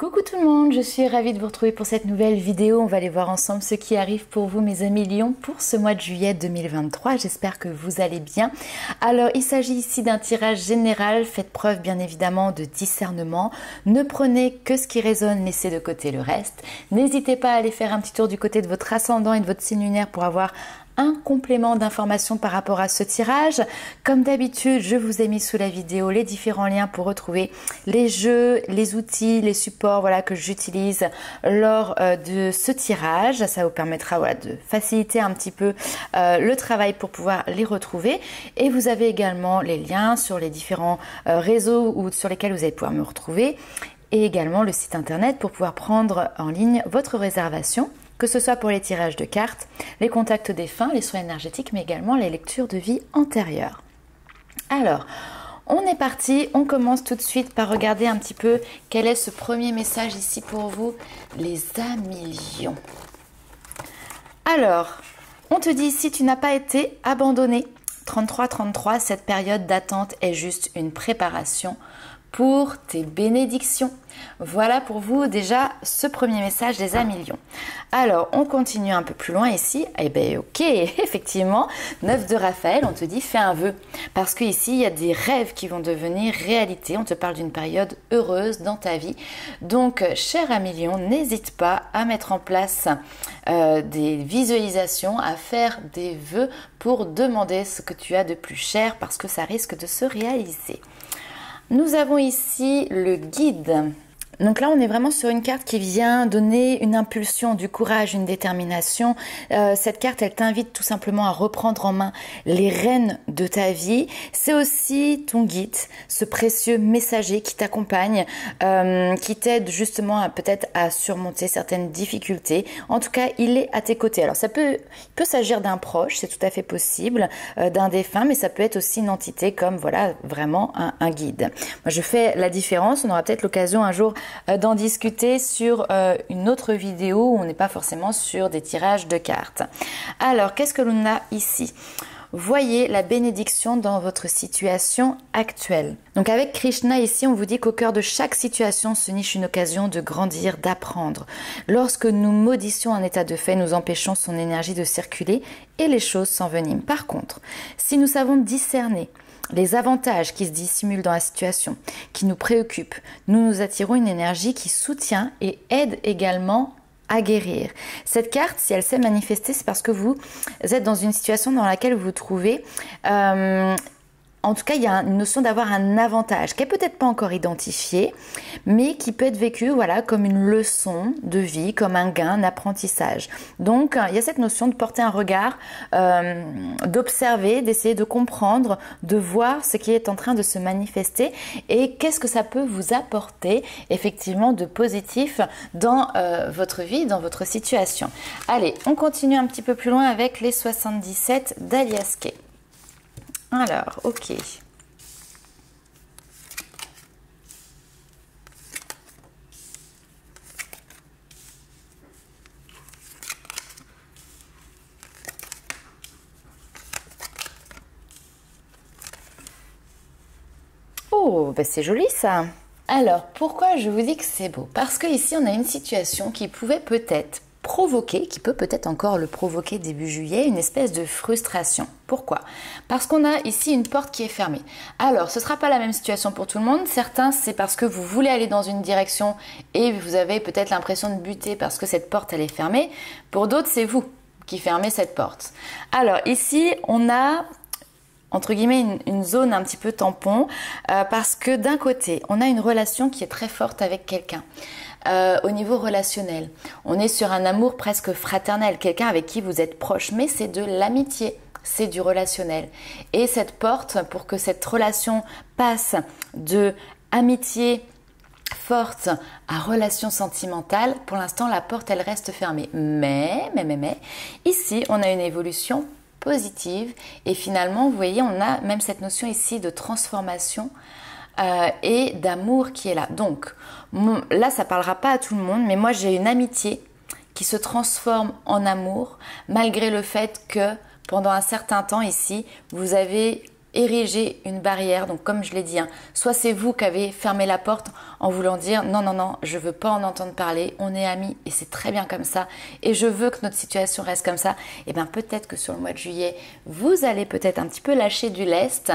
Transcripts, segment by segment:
Coucou tout le monde, je suis ravie de vous retrouver pour cette nouvelle vidéo. On va aller voir ensemble ce qui arrive pour vous mes amis lions pour ce mois de juillet 2023. J'espère que vous allez bien. Alors il s'agit ici d'un tirage général. Faites preuve bien évidemment de discernement. Ne prenez que ce qui résonne, laissez de côté le reste. N'hésitez pas à aller faire un petit tour du côté de votre ascendant et de votre signe lunaire pour avoir un complément d'information par rapport à ce tirage. Comme d'habitude, je vous ai mis sous la vidéo les différents liens pour retrouver les jeux, les outils, les supports que j'utilise lors de ce tirage. Ça vous permettra de faciliter un petit peu le travail pour pouvoir les retrouver. Et vous avez également les liens sur les différents réseaux sur lesquels vous allez pouvoir me retrouver. Et également le site internet pour pouvoir prendre en ligne votre réservation, que ce soit pour les tirages de cartes, les contacts défunts, les soins énergétiques, mais également les lectures de vie antérieures. Alors, on est parti, on commence tout de suite par regarder un petit peu quel est ce premier message ici pour vous, les amis lions. Alors, on te dit ici, tu n'as pas été abandonné. 33-33, cette période d'attente est juste une préparation pour tes bénédictions. Voilà pour vous déjà ce premier message des amis lions. Alors on continue un peu plus loin ici. Eh bien ok, effectivement, 9 de Raphaël, on te dit fais un vœu. Parce qu'ici il y a des rêves qui vont devenir réalité. On te parle d'une période heureuse dans ta vie. Donc cher ami lion, n'hésite pas à mettre en place des visualisations, à faire des vœux pour demander ce que tu as de plus cher parce que ça risque de se réaliser. Nous avons ici le guide. Donc là, on est vraiment sur une carte qui vient donner une impulsion, du courage, une détermination. Cette carte, elle t'invite tout simplement à reprendre en main les rênes de ta vie. C'est aussi ton guide, ce précieux messager qui t'accompagne, qui t'aide justement peut-être à surmonter certaines difficultés. En tout cas, il est à tes côtés. Alors, il peut s'agir d'un proche, c'est tout à fait possible, d'un défunt, mais ça peut être aussi une entité comme, vraiment un guide. Moi, je fais la différence. On aura peut-être l'occasion un jour d'en discuter sur une autre vidéo où on n'est pas forcément sur des tirages de cartes. Alors, qu'est-ce que l'on a ici ? Voyez la bénédiction dans votre situation actuelle. Donc avec Krishna ici, on vous dit qu'au cœur de chaque situation se niche une occasion de grandir, d'apprendre. Lorsque nous maudissions un état de fait, nous empêchons son énergie de circuler et les choses s'enveniment. Par contre, si nous savons discerner les avantages qui se dissimulent dans la situation, qui nous préoccupent, nous attirons une énergie qui soutient et aide également à guérir. Cette carte, si elle s'est manifestée, c'est parce que vous êtes dans une situation dans laquelle vous vous trouvez. En tout cas, il y a une notion d'avoir un avantage qui n'est peut-être pas encore identifié, mais qui peut être vécu comme une leçon de vie, comme un gain, un apprentissage. Donc, il y a cette notion de porter un regard, d'observer, d'essayer de comprendre, de voir ce qui est en train de se manifester et qu'est-ce que ça peut vous apporter effectivement de positif dans votre vie, dans votre situation. Allez, on continue un petit peu plus loin avec les 77 d'Alias Kay. Alors, ok. Oh, c'est joli ça. Alors, pourquoi je vous dis que c'est beau? Parce que ici, on a une situation qui pouvait peut-être provoquer, qui peut peut-être encore le provoquer début juillet, une espèce de frustration. Pourquoi? Parce qu'on a ici une porte qui est fermée. Alors, ce ne sera pas la même situation pour tout le monde. Certains, c'est parce que vous voulez aller dans une direction et vous avez peut-être l'impression de buter parce que cette porte, elle est fermée. Pour d'autres, c'est vous qui fermez cette porte. Alors, ici, on a entre guillemets une zone un petit peu tampon parce que d'un côté, on a une relation qui est très forte avec quelqu'un. Au niveau relationnel, on est sur un amour presque fraternel, quelqu'un avec qui vous êtes proche, mais c'est de l'amitié, c'est du relationnel. Et cette porte, pour que cette relation passe de amitié forte à relation sentimentale, pour l'instant la porte elle reste fermée. Mais, ici on a une évolution positive et finalement vous voyez on a même cette notion ici de transformation et d'amour qui est là. Donc là ça parlera pas à tout le monde, mais moi j'ai une amitié qui se transforme en amour malgré le fait que pendant un certain temps ici vous avez ériger une barrière. Donc comme je l'ai dit, hein, soit c'est vous qui avez fermé la porte en voulant dire non, non, non, je veux pas en entendre parler, on est amis et c'est très bien comme ça et je veux que notre situation reste comme ça. Et bien peut-être que sur le mois de juillet, vous allez peut-être un petit peu lâcher du lest.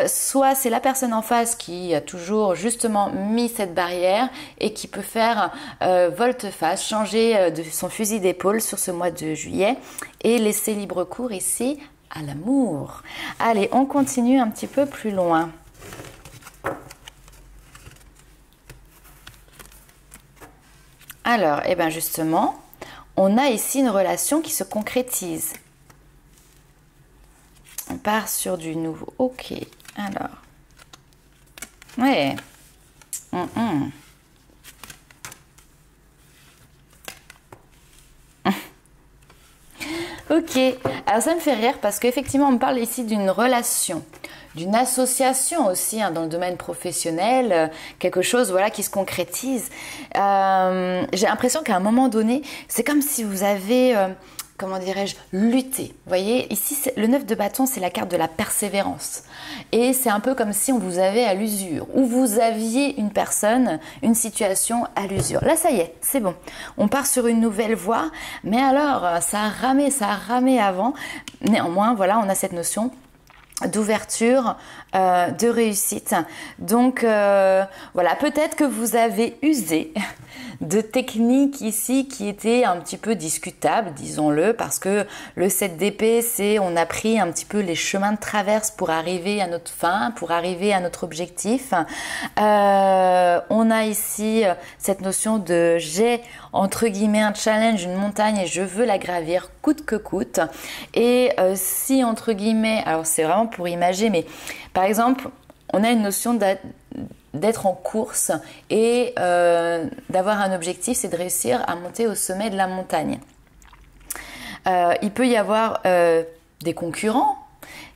Soit c'est la personne en face qui a toujours justement mis cette barrière et qui peut faire volte-face, changer de son fusil d'épaule sur ce mois de juillet et laisser libre cours ici à l'amour. Allez, on continue un petit peu plus loin. Alors, et bien justement, on a ici une relation qui se concrétise. On part sur du nouveau. Ok, alors. Ouais. Ok, alors ça me fait rire parce qu'effectivement on parle ici d'une relation, d'une association aussi hein, dans le domaine professionnel, quelque chose voilà qui se concrétise. J'ai l'impression qu'à un moment donné, c'est comme si vous avez, comment dirais-je, lutté. Vous voyez, ici le 9 de bâton, c'est la carte de la persévérance. Et c'est un peu comme si on vous avait à l'usure, ou vous aviez une personne, une situation à l'usure. Là, ça y est, c'est bon. On part sur une nouvelle voie, mais alors, ça a ramé avant. Néanmoins, voilà, on a cette notion d'ouverture, de réussite. Donc, voilà, peut-être que vous avez usé de techniques ici qui étaient un petit peu discutables, disons-le, parce que le 7 d'épée, c'est on a pris un petit peu les chemins de traverse pour arriver à notre fin, pour arriver à notre objectif. On a ici cette notion de j'ai entre guillemets un challenge, une montagne et je veux la gravir coûte que coûte. Et si entre guillemets, alors c'est vraiment pour imager, mais par exemple, on a une notion d'être en course et d'avoir un objectif, c'est de réussir à monter au sommet de la montagne. Il peut y avoir des concurrents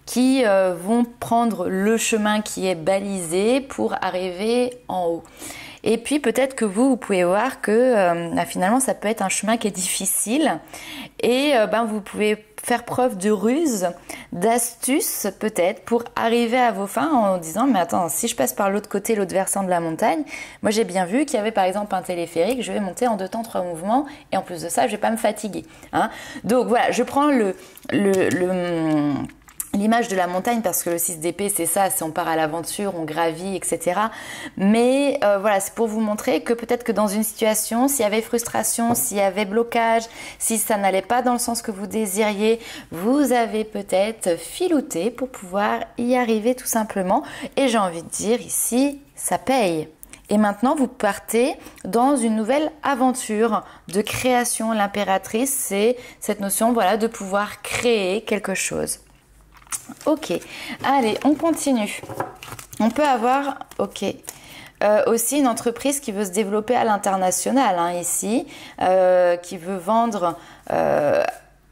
qui vont prendre le chemin qui est balisé pour arriver en haut. Et puis peut-être que vous pouvez voir que finalement ça peut être un chemin qui est difficile et vous pouvez faire preuve de ruse, d'astuce peut-être pour arriver à vos fins en disant mais attends, si je passe par l'autre côté, l'autre versant de la montagne, moi j'ai bien vu qu'il y avait par exemple un téléphérique, je vais monter en 2 temps 3 mouvements et en plus de ça je vais pas me fatiguer. Hein. Donc voilà, je prends l'image de la montagne parce que le 6 d'épée c'est ça, c'est on part à l'aventure, on gravit, etc. Mais voilà, c'est pour vous montrer que peut-être que dans une situation, s'il y avait frustration, s'il y avait blocage, si ça n'allait pas dans le sens que vous désiriez, vous avez peut-être filouté pour pouvoir y arriver tout simplement. Et j'ai envie de dire ici, ça paye. Et maintenant, vous partez dans une nouvelle aventure de création. L'impératrice, c'est cette notion voilà, de pouvoir créer quelque chose. Ok, allez, on continue. On peut avoir, aussi une entreprise qui veut se développer à l'international, hein, ici, qui veut vendre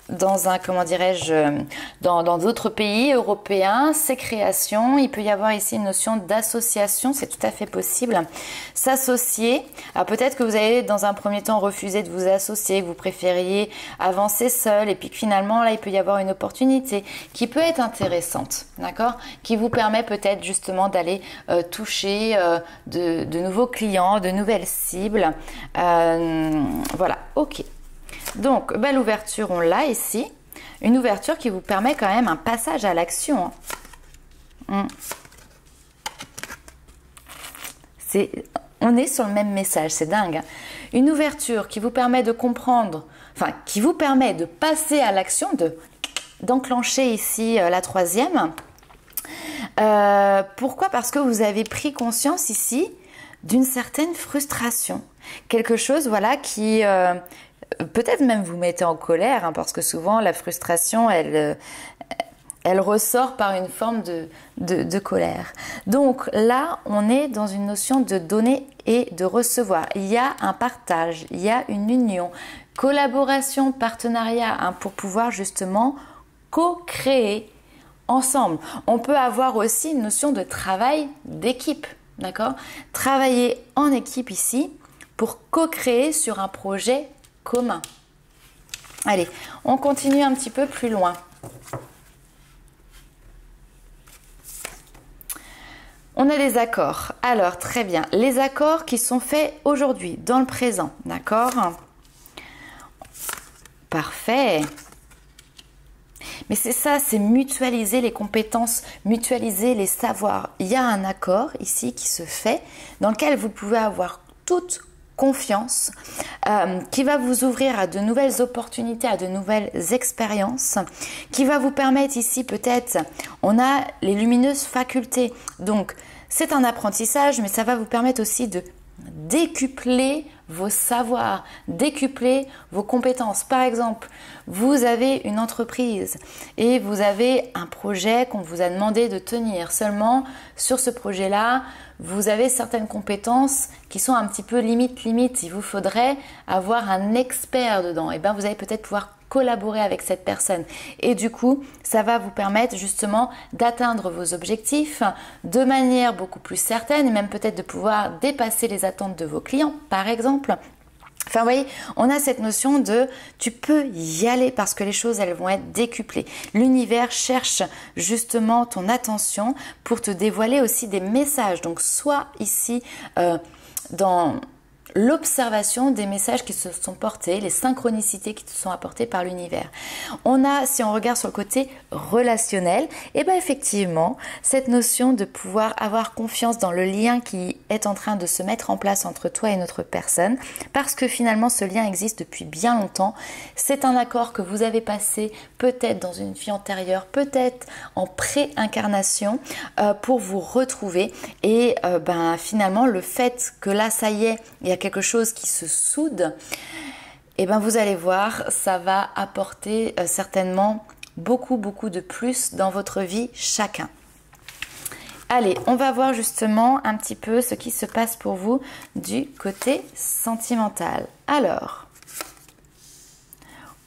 dans un, comment dirais-je, dans d'autres pays européens, ses créations. Il peut y avoir ici une notion d'association, c'est tout à fait possible. S'associer, alors peut-être que vous avez dans un premier temps refusé de vous associer, que vous préfériez avancer seul et puis que finalement là il peut y avoir une opportunité qui peut être intéressante, d'accord, qui vous permet peut-être justement d'aller toucher de nouveaux clients, de nouvelles cibles. Voilà, ok. Donc, belle ouverture, on l'a ici. Une ouverture qui vous permet quand même un passage à l'action. On est sur le même message, c'est dingue. Une ouverture qui vous permet de comprendre, enfin, qui vous permet de passer à l'action, d'enclencher ici la 3e. Pourquoi? Parce que vous avez pris conscience ici d'une certaine frustration. Quelque chose, voilà, qui... peut-être même vous mettez en colère, hein, parce que souvent la frustration, elle ressort par une forme de colère. Donc là, on est dans une notion de donner et de recevoir. Il y a un partage, il y a une union, collaboration, partenariat, hein, pour pouvoir justement co-créer ensemble. On peut avoir aussi une notion de travail d'équipe, d'accord? Travailler en équipe ici pour co-créer sur un projet commun. Allez, on continue un petit peu plus loin. On a des accords. Alors, très bien. Les accords qui sont faits aujourd'hui, dans le présent. D'accord? Parfait. Mais c'est ça, c'est mutualiser les compétences, mutualiser les savoirs. Il y a un accord ici qui se fait, dans lequel vous pouvez avoir toute confiance, qui va vous ouvrir à de nouvelles opportunités, à de nouvelles expériences, qui va vous permettre ici peut-être, on a les lumineuses facultés. Donc c'est un apprentissage, mais ça va vous permettre aussi de décupler vos savoirs, décupler vos compétences. Par exemple, vous avez une entreprise et vous avez un projet qu'on vous a demandé de tenir. Seulement, sur ce projet-là, vous avez certaines compétences qui sont un petit peu limite. Il vous faudrait avoir un expert dedans. Et bien, vous allez peut-être pouvoir collaborer avec cette personne. Et du coup, ça va vous permettre justement d'atteindre vos objectifs de manière beaucoup plus certaine et même peut-être de pouvoir dépasser les attentes de vos clients, par exemple. Enfin, vous voyez, on a cette notion de tu peux y aller parce que les choses, elles vont être décuplées. L'univers cherche justement ton attention pour te dévoiler aussi des messages. Donc, soit ici, dans l'observation des messages qui se sont portés, les synchronicités qui te sont apportées par l'univers. On a, si on regarde sur le côté relationnel, et bien effectivement, cette notion de pouvoir avoir confiance dans le lien qui est en train de se mettre en place entre toi et une autre personne, parce que finalement ce lien existe depuis bien longtemps. C'est un accord que vous avez passé peut-être dans une vie antérieure, peut-être en pré-incarnation, pour vous retrouver. Et finalement, le fait que là, ça y est, il y a quelque chose qui se soude, et ben vous allez voir, ça va apporter certainement beaucoup de plus dans votre vie chacun. Allez, on va voir justement un petit peu ce qui se passe pour vous du côté sentimental. Alors,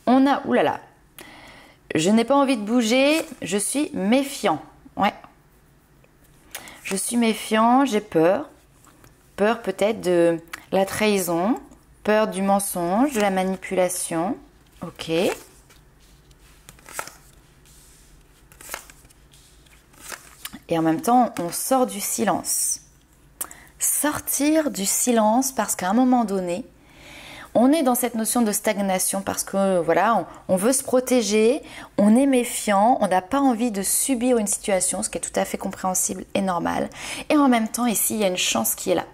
on a, oulala, je n'ai pas envie de bouger, je suis méfiant. Ouais, je suis méfiant, j'ai peur. Peur peut-être de la trahison, peur du mensonge, de la manipulation. Ok. Et en même temps, on sort du silence. Sortir du silence parce qu'à un moment donné, on est dans cette notion de stagnation parce que voilà, on veut se protéger, on est méfiant, on n'a pas envie de subir une situation, ce qui est tout à fait compréhensible et normal. Et en même temps, ici, il y a une chance qui est là.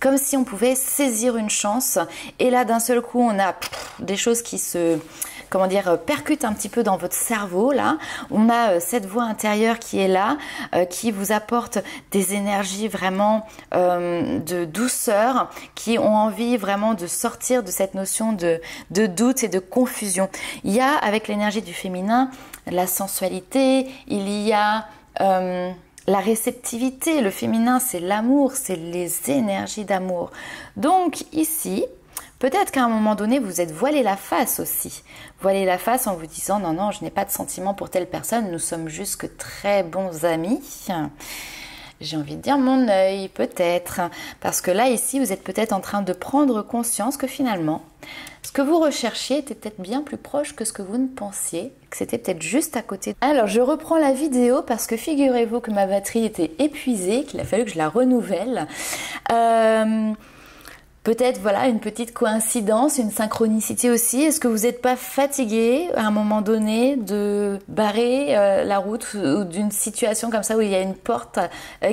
Comme si on pouvait saisir une chance. Et là, d'un seul coup, on a des choses qui se, percutent un petit peu dans votre cerveau. Là, on a cette voix intérieure qui est là, qui vous apporte des énergies vraiment de douceur, qui ont envie vraiment de sortir de cette notion de doute et de confusion. Il y a, avec l'énergie du féminin, la sensualité, il y a la réceptivité. Le féminin, c'est l'amour, c'est les énergies d'amour. Donc ici, peut-être qu'à un moment donné, vous êtes voilé la face aussi. Voilé la face en vous disant « Non, je n'ai pas de sentiment pour telle personne, nous sommes juste que très bons amis. » J'ai envie de dire mon œil, peut-être. Parce que là, ici, vous êtes peut-être en train de prendre conscience que finalement, ce que vous recherchiez était peut-être bien plus proche que ce que vous ne pensiez, que c'était peut-être juste à côté. Alors, je reprends la vidéo parce que figurez-vous que ma batterie était épuisée, qu'il a fallu que je la renouvelle. Peut-être, voilà, une petite coïncidence, une synchronicité aussi. Est-ce que vous n'êtes pas fatigué à un moment donné de barrer la route ou d'une situation comme ça où il y a une porte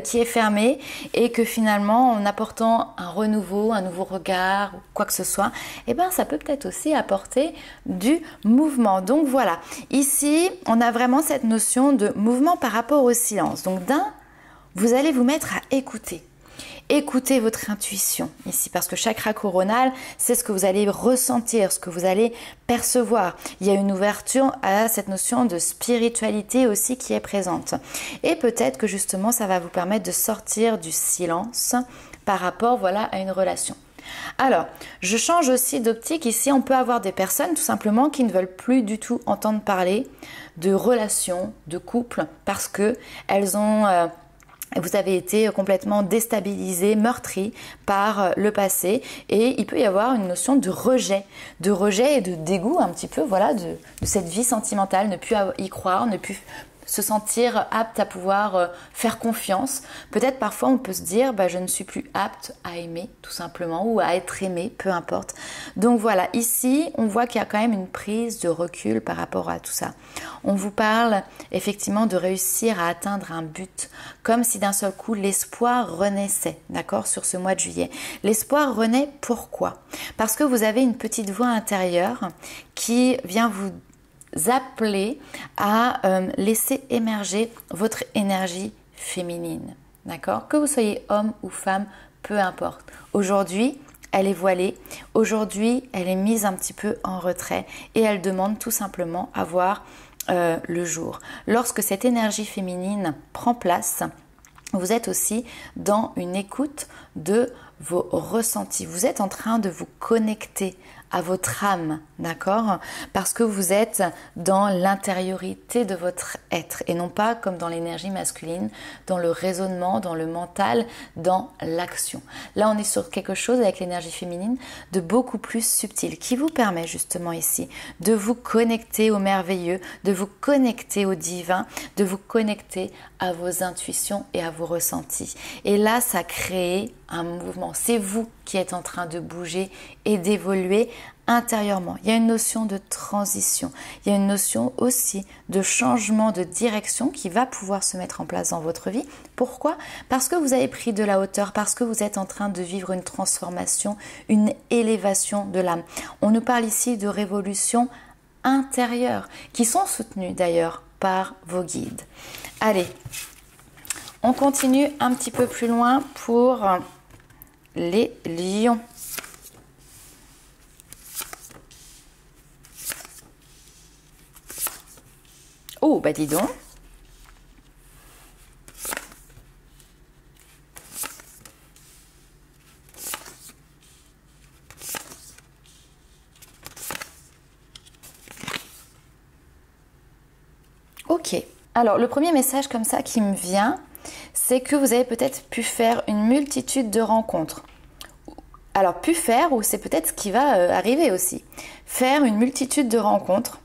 qui est fermée et que finalement, en apportant un renouveau, un nouveau regard, ou quoi que ce soit, eh ben, ça peut peut-être aussi apporter du mouvement. Donc voilà, ici, on a vraiment cette notion de mouvement par rapport au silence. Donc vous allez vous mettre à écouter. Écoutez votre intuition ici parce que chakra coronal, c'est ce que vous allez ressentir, ce que vous allez percevoir. Il y a une ouverture à cette notion de spiritualité aussi qui est présente. Et peut-être que justement, ça va vous permettre de sortir du silence par rapport, voilà, à une relation. Alors, je change aussi d'optique. Ici, on peut avoir des personnes tout simplement qui ne veulent plus du tout entendre parler de relations, de couple parce que elles ont... vous avez été complètement déstabilisé, meurtri par le passé et il peut y avoir une notion de rejet et de dégoût un petit peu, voilà, de cette vie sentimentale, ne plus y croire, ne plus se sentir apte à pouvoir faire confiance. Peut-être parfois on peut se dire je ne suis plus apte à aimer tout simplement ou à être aimé, peu importe. Donc voilà, ici on voit qu'il y a quand même une prise de recul par rapport à tout ça. On vous parle effectivement de réussir à atteindre un but, comme si d'un seul coup l'espoir renaissait, d'accord, sur ce mois de juillet. L'espoir renaît pourquoi? Parce que vous avez une petite voix intérieure qui vient vous appeler à laisser émerger votre énergie féminine, d'accord? Que vous soyez homme ou femme, peu importe. Aujourd'hui, elle est voilée. Aujourd'hui, elle est mise un petit peu en retrait et elle demande tout simplement à voir le jour. Lorsque cette énergie féminine prend place, vous êtes aussi dans une écoute de vos ressentis. Vous êtes en train de vous connecter à votre âme, d'accord? Parce que vous êtes dans l'intériorité de votre être et non pas comme dans l'énergie masculine, dans le raisonnement, dans le mental, dans l'action. Là, on est sur quelque chose avec l'énergie féminine de beaucoup plus subtil qui vous permet justement ici de vous connecter au merveilleux, de vous connecter au divin, de vous connecter à vos intuitions et à vos ressentis. Et là, ça crée un mouvement. C'est vous qui êtes en train de bouger et d'évoluer intérieurement. Il y a une notion de transition. Il y a une notion aussi de changement de direction qui va pouvoir se mettre en place dans votre vie. Pourquoi? Parce que vous avez pris de la hauteur, parce que vous êtes en train de vivre une transformation, une élévation de l'âme. On nous parle ici de révolutions intérieures qui sont soutenues d'ailleurs par vos guides. Allez, on continue un petit peu plus loin pour les lions. Oh, dis donc. Ok. Alors, le premier message comme ça qui me vient, c'est que vous avez peut-être pu faire une multitude de rencontres. Alors, pu faire, ou c'est peut-être ce qui va arriver aussi. Faire une multitude de rencontres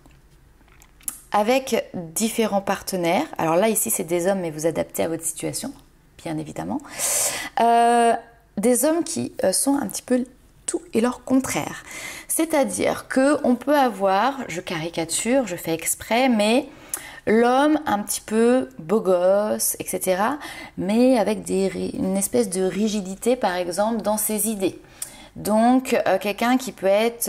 avec différents partenaires. Alors là, ici, c'est des hommes, mais vous adaptez à votre situation, bien évidemment. Des hommes qui sont un petit peu tout et leur contraire. C'est-à-dire qu'on peut avoir, je caricature, je fais exprès, mais l'homme un petit peu beau gosse, etc., mais avec une espèce de rigidité, par exemple, dans ses idées. Donc, quelqu'un qui peut être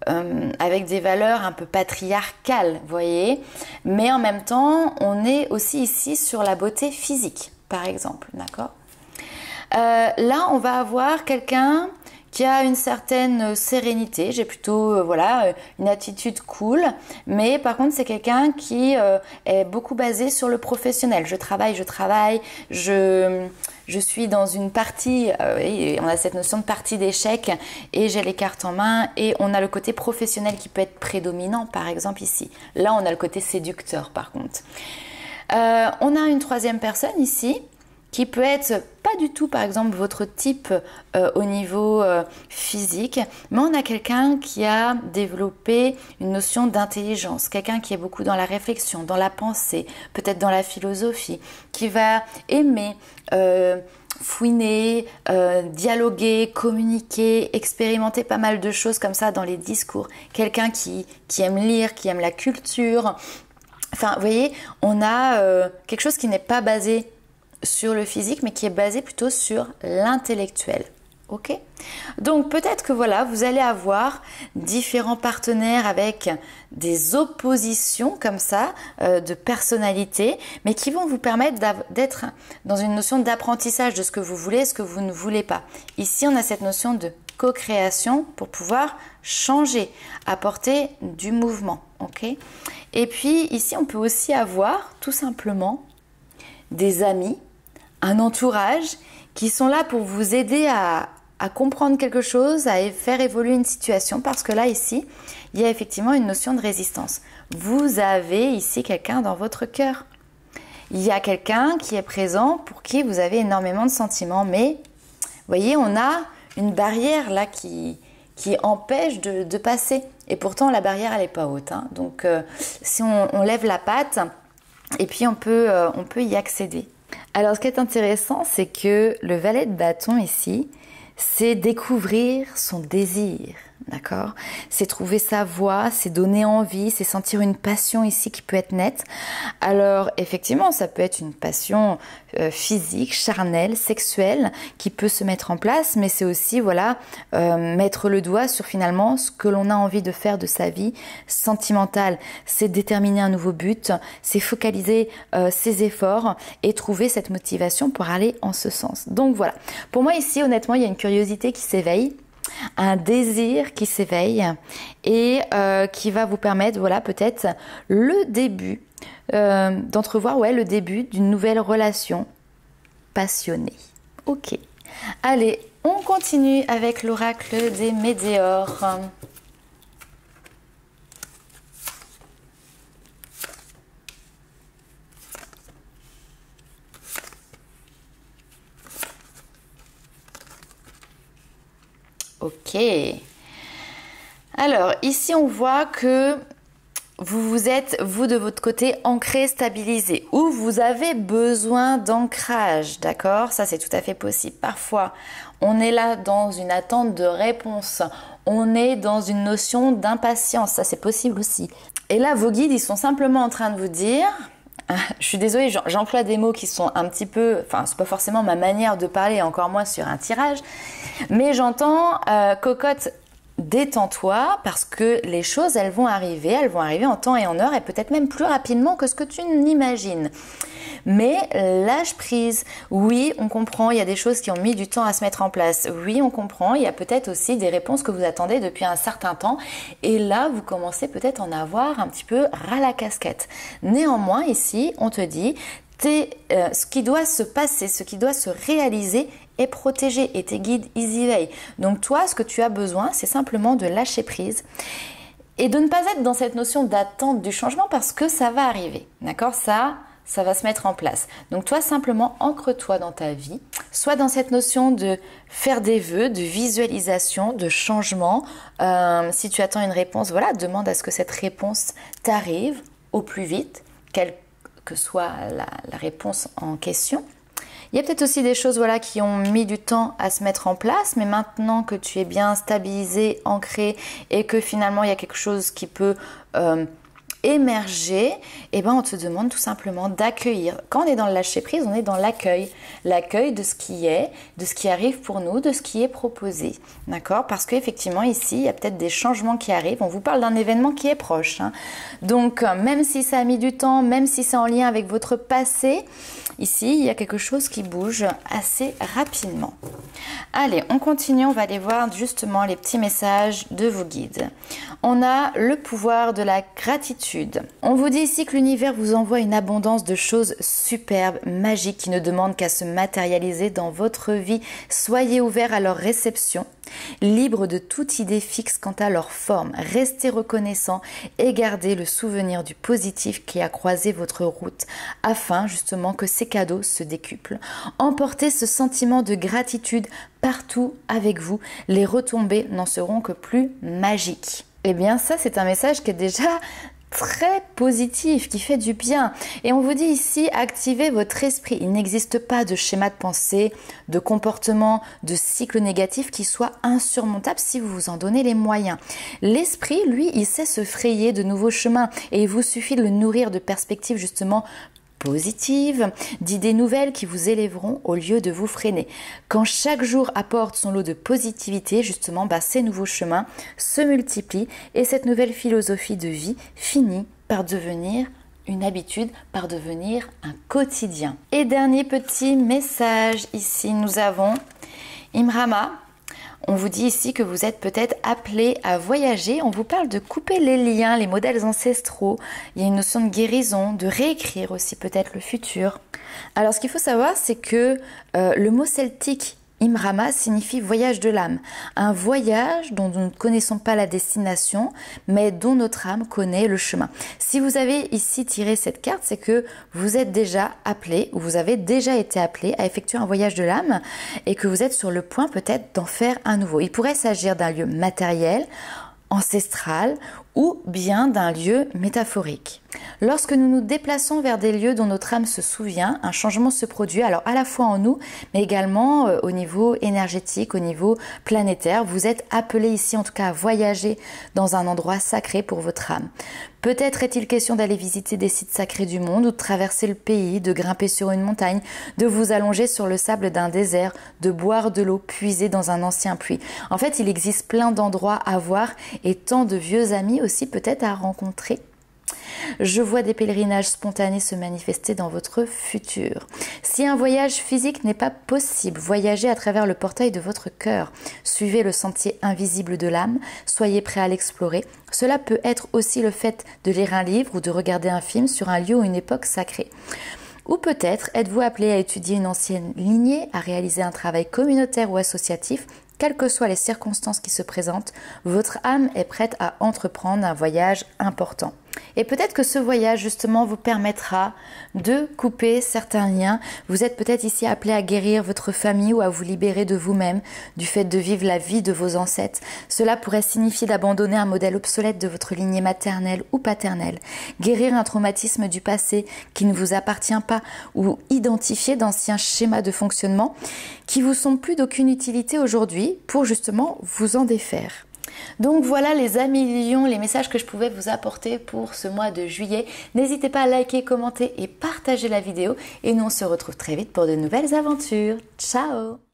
avec des valeurs un peu patriarcales, vous voyez, mais en même temps, on est aussi ici sur la beauté physique, par exemple, d'accord? Là, on va avoir quelqu'un qui a une certaine sérénité, j'ai plutôt une attitude cool, mais par contre c'est quelqu'un qui est beaucoup basé sur le professionnel. Je travaille, je suis dans une partie, on a cette notion de partie d'échec et j'ai les cartes en main et on a le côté professionnel qui peut être prédominant par exemple ici. Là on a le côté séducteur par contre. On a une troisième personne ici qui peut être pas du tout par exemple votre type au niveau physique, mais on a quelqu'un qui a développé une notion d'intelligence, quelqu'un qui est beaucoup dans la réflexion, dans la pensée, peut-être dans la philosophie, qui va aimer fouiner, dialoguer, communiquer, expérimenter pas mal de choses comme ça dans les discours, quelqu'un qui aime lire, qui aime la culture. Enfin, vous voyez, on a quelque chose qui n'est pas basé sur le physique, mais qui est basé plutôt sur l'intellectuel. Ok? Donc peut-être que voilà, vous allez avoir différents partenaires avec des oppositions comme ça de personnalité, mais qui vont vous permettre d'être dans une notion d'apprentissage de ce que vous voulez et ce que vous ne voulez pas. Ici, on a cette notion de co-création pour pouvoir changer, apporter du mouvement. Ok? Et puis ici, on peut aussi avoir tout simplement des amis, un entourage qui sont là pour vous aider à comprendre quelque chose, à faire évoluer une situation, parce que là, ici, il y a effectivement une notion de résistance. Vous avez ici quelqu'un dans votre cœur. Il y a quelqu'un qui est présent pour qui vous avez énormément de sentiments, mais vous voyez, on a une barrière là qui empêche de passer. Et pourtant, la barrière, elle n'est pas haute. Hein. Donc, si on lève la patte, et puis on peut y accéder. Alors ce qui est intéressant, c'est que le valet de bâton ici, c'est découvrir son désir, d'accord? C'est trouver sa voie, c'est donner envie, c'est sentir une passion ici qui peut être nette. Alors effectivement, ça peut être une passion physique, charnelle, sexuelle qui peut se mettre en place, mais c'est aussi voilà mettre le doigt sur finalement ce que l'on a envie de faire de sa vie sentimentale. C'est déterminer un nouveau but, c'est focaliser ses efforts et trouver cette motivation pour aller en ce sens. Donc voilà, pour moi ici honnêtement il y a une curiosité qui s'éveille, un désir qui s'éveille et qui va vous permettre, voilà, peut-être le début d'entrevoir le début d'une nouvelle relation passionnée. Ok. Allez, on continue avec l'oracle des Météores. Ok. Alors, ici, on voit que vous êtes, vous de votre côté, ancré, stabilisé, ou vous avez besoin d'ancrage, d'accord? Ça, c'est tout à fait possible. Parfois, on est là dans une attente de réponse. On est dans une notion d'impatience. Ça, c'est possible aussi. Et là, vos guides, ils sont simplement en train de vous dire... Je suis désolée, j'emploie des mots qui sont un petit peu... Enfin, c'est pas forcément ma manière de parler, encore moins sur un tirage. Mais j'entends, cocotte, détends-toi parce que les choses, elles vont arriver en temps et en heure et peut-être même plus rapidement que ce que tu n'imagines. Mais lâche prise. Oui, on comprend, il y a des choses qui ont mis du temps à se mettre en place. Oui, on comprend, il y a peut-être aussi des réponses que vous attendez depuis un certain temps. Et là, vous commencez peut-être à en avoir un petit peu ras la casquette. Néanmoins, ici, on te dit, ce qui doit se passer, ce qui doit se réaliser est protégé et tes guides, ils y veillent. Donc toi, ce que tu as besoin, c'est simplement de lâcher prise et de ne pas être dans cette notion d'attente du changement parce que ça va arriver. D'accord? Ça va se mettre en place. Donc toi, simplement, ancre-toi dans ta vie, soit dans cette notion de faire des vœux, de visualisation, de changement. Si tu attends une réponse, voilà, demande à ce que cette réponse t'arrive au plus vite, quelle que soit la réponse en question. Il y a peut-être aussi des choses voilà, qui ont mis du temps à se mettre en place, mais maintenant que tu es bien stabilisé, ancré et que finalement il y a quelque chose qui peut émerger, et ben on te demande tout simplement d'accueillir. Quand on est dans le lâcher prise, on est dans l'accueil de ce qui est, de ce qui arrive pour nous, de ce qui est proposé, d'accord? Parce qu'effectivement ici il y a peut-être des changements qui arrivent. On vous parle d'un événement qui est proche, hein. Donc même si ça a mis du temps, même si c'est en lien avec votre passé, ici il y a quelque chose qui bouge assez rapidement. Allez, on continue, on va aller voir justement les petits messages de vos guides. On a le pouvoir de la gratitude. On vous dit ici que l'univers vous envoie une abondance de choses superbes, magiques, qui ne demandent qu'à se matérialiser dans votre vie. Soyez ouverts à leur réception, libres de toute idée fixe quant à leur forme. Restez reconnaissants et gardez le souvenir du positif qui a croisé votre route, afin justement que ces cadeaux se décuplent. Emportez ce sentiment de gratitude partout avec vous. Les retombées n'en seront que plus magiques. Eh bien ça, c'est un message qui est déjà très positif, qui fait du bien. Et on vous dit ici, activez votre esprit. Il n'existe pas de schéma de pensée, de comportement, de cycle négatif qui soit insurmontable si vous vous en donnez les moyens. L'esprit, lui, il sait se frayer de nouveaux chemins et il vous suffit de le nourrir de perspectives justement positives, d'idées nouvelles qui vous élèveront au lieu de vous freiner. Quand chaque jour apporte son lot de positivité, justement, ces nouveaux chemins se multiplient et cette nouvelle philosophie de vie finit par devenir une habitude, par devenir un quotidien. Et dernier petit message, ici nous avons Imrama. On vous dit ici que vous êtes peut-être appelé à voyager. On vous parle de couper les liens, les modèles ancestraux. Il y a une notion de guérison, de réécrire aussi peut-être le futur. Alors ce qu'il faut savoir, c'est que le mot celtique Imrama signifie voyage de l'âme, un voyage dont nous ne connaissons pas la destination, mais dont notre âme connaît le chemin. Si vous avez ici tiré cette carte, c'est que vous êtes déjà appelé, ou vous avez déjà été appelé à effectuer un voyage de l'âme, et que vous êtes sur le point peut-être d'en faire un nouveau. Il pourrait s'agir d'un lieu matériel, ancestral ou bien d'un lieu métaphorique. Lorsque nous nous déplaçons vers des lieux dont notre âme se souvient, un changement se produit, alors à la fois en nous, mais également au niveau énergétique, au niveau planétaire. Vous êtes appelé ici en tout cas à voyager dans un endroit sacré pour votre âme. Peut-être est-il question d'aller visiter des sites sacrés du monde ou de traverser le pays, de grimper sur une montagne, de vous allonger sur le sable d'un désert, de boire de l'eau puisée dans un ancien puits. En fait, il existe plein d'endroits à voir et tant de vieux amis aussi peut-être à rencontrer. Je vois des pèlerinages spontanés se manifester dans votre futur. Si un voyage physique n'est pas possible, voyagez à travers le portail de votre cœur. Suivez le sentier invisible de l'âme, soyez prêt à l'explorer. Cela peut être aussi le fait de lire un livre ou de regarder un film sur un lieu ou une époque sacrée. Ou peut-être êtes-vous appelé à étudier une ancienne lignée, à réaliser un travail communautaire ou associatif. Quelles que soient les circonstances qui se présentent, votre âme est prête à entreprendre un voyage important. Et peut-être que ce voyage justement vous permettra de couper certains liens. Vous êtes peut-être ici appelé à guérir votre famille ou à vous libérer de vous-même, du fait de vivre la vie de vos ancêtres. Cela pourrait signifier d'abandonner un modèle obsolète de votre lignée maternelle ou paternelle, guérir un traumatisme du passé qui ne vous appartient pas ou identifier d'anciens schémas de fonctionnement qui vous sont plus d'aucune utilité aujourd'hui pour justement vous en défaire. Donc voilà les amis lions, les messages que je pouvais vous apporter pour ce mois de juillet. N'hésitez pas à liker, commenter et partager la vidéo. Et nous on se retrouve très vite pour de nouvelles aventures. Ciao!